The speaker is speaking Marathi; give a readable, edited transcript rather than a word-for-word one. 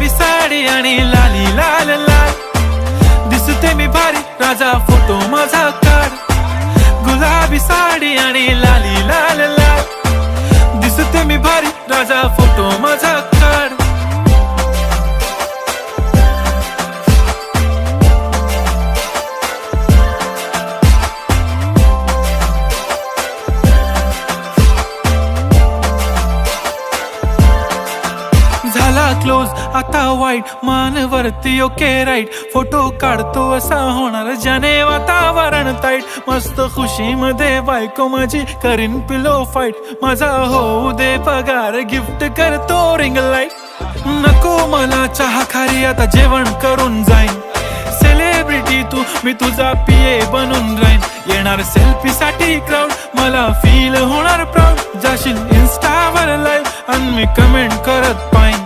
गुलाबी साडी आणि लाली लाल लाल, दिसते मी भारी राजा फोटो माझा काढ. गुलाबी साडी आणि लाली लाल लाल, दिसते मी भारी राजा फोटो माझा काढ. झाला क्लोज आता वाईट, मानवरती ओके राईट, फोटो काढतो असा होणार ज्याने वातावरण ताईट. मस्त खुशी मध्ये बायको माझी करीन पिलो फाईट, माझा होऊ दे पगार गिफ्ट करतो रिंग लाईट. नको मला चहा खारी आता जेवण करून जाईन, सेलिब्रिटी तू मी तुझा पिये बनून राहीन. येणार सेल्फी साठी क्राऊड, मला फील होणार प्राऊड, जाशील इन्स्टावर लाईव्ह आणि मी कमेंट करत पाईन.